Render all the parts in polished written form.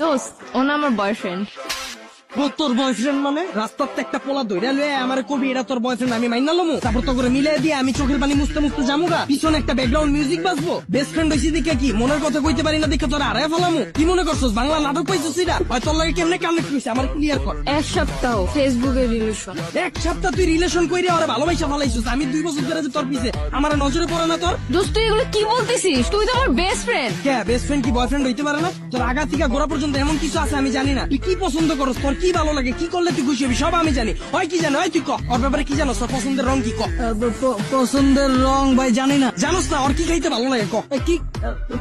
দোস্ত ও না আমার বয়ফ্রেন্ড। তোর বয়ফ্রেন্ড মানে রাস্তার একটা পোলা ধরে লয়ে আমার কবি এটা তোর বয়ফ্রেন্ড আমি মাইনা লমু তারপর তো করে মিলাই দিয়ে আমি চোখের পানি মুছতে মুছতে জামুগা পিছনে একটা ব্যাকগ্রাউন্ড মিউজিক বাজবো বেস্ট ফ্রেন্ড হইছি দেখে কি মনের কথা কইতে পারি না দেখে তোর আড়াই ফেলামু কি মনে করছস বাংলা নাটক পাইছিস এটা হয় তোর লাগে কেমনে কানেক্ট হইছে আমার ক্লিয়ার কর। এক সপ্তাহ ফেসবুকে রিলেশন। এক সপ্তাহ তুই রিলেশন কইরে ওরে ভালোবাসা ফলাইছিস আমি 2 বছর ধরে যে তোর পিছে আমার নজরে পড়ে না তোর। দোস্ত তুই এগুলো কি বলতেছিস? তুই তো আমার বেস্ট ফ্রেন্ড। কে বেস্ট ফ্রেন্ড কি বয়ফ্রেন্ড হইতে পারে না? তোর আগা থেকে গোড়া পর্যন্ত এমন কিছু আছে আমি জানি না তুই কি পছন্দ করস তোর কি ভালো লাগে কি করলে তুই খুশি হবি সব আমি জানি। হয় কি জানো হয় তুই ক ওর ব্যাপারে কি জানো তোর পছন্দের রং কি ক। পছন্দের রং ভাই জানি না। জানোস না ওর কি খাইতে ভালো লাগে ক কি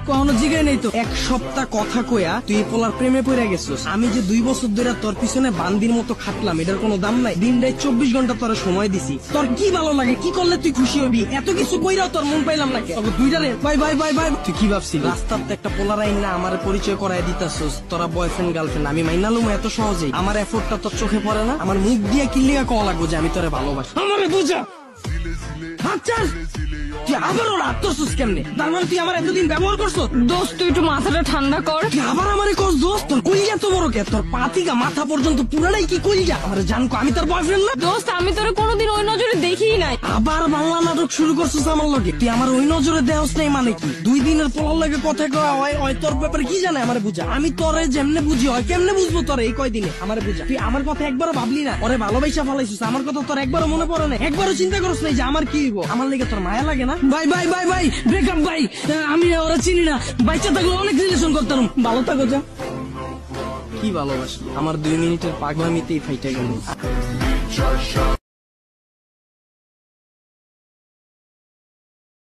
কখনো জিগাই নেই তো। এক সপ্তাহ কথা কইয়া তুই পোলার প্রেমে পড়ে গেছিস আমি যে 2 বছর ধরে তোর পিছনে বান্দির মতো খাটলাম এটার কোনো দাম নাই। দিন রাত 24 ঘন্টা তোর সময় দিছি তোর কি ভালো লাগে কি করলে তুই খুশি হবি এত কিছু কইরাও তোর মন পাইলাম না কে দুইটারে বাই বাই বাই বাই। তুই কি ভাবছিস রাস্তাতে একটা পোলার আইন না আমার পরিচয় করায় দিতাছস তোরা বয়ফ্রেন্ড গার্লফ্রেন্ড আমি মাইনালুম এত সহজেই আমার এফোর্টটা তোর চোখে পড়ে না আমার মুখ দিয়ে কিল্লিয়া কওয়া লাগবো যে আমি তোরে ভালোবাসি আমারে বুঝা। আচ্ছা তুই আবার ওর আত্মসুস কেমনে তার মানে তুই আমার এতদিন ব্যবহার করছো। দোস্ত তুই একটু মাথাটা ঠান্ডা কর। তুই আবার আমারে কস দোস্ত তোর কলিজা তো বড় কে তোর পাতিকা মাথা পর্যন্ত পুরাটাই কি কলিজা আমার জানকো আমি তোর বয়ফ্রেন্ড না। দোস্ত আমি তোরে কোনোদিন ওই নজরে দেখিই নাই। আবার বাংলা নাটক শুরু করছিস আমার লগে তুই আমার ওই নজরে দেওস নাই মানে কি 2 দিনের পোলার লাগে কথা কওয়া হয় তোর ব্যাপারে কি জানে আমারে বুঝা আমি তোরে যেমনে বুঝি হয় কেমনে বুঝবো তোরে এই কয়দিনে আমারে বুঝা। তুই আমার কথা একবারও ভাবলি না ওরে ভালোবাসা ফলাইছিস আমার কথা তোর একবারও মনে পড়ে না একবারও চিন্তা করছ নাই যে আমার কি হইব আমার লেগে তোর মায়া লাগে না। Bye bye bye bye breakup ভাই আমি ওরা চিনি না বাচ্চা থাকলে অনেক রিলেশন করতাম ভালো থাকো যা। কি ভালোবাসি আমার 2 মিনিটের পাগলামিতেই ফাইটা গেল।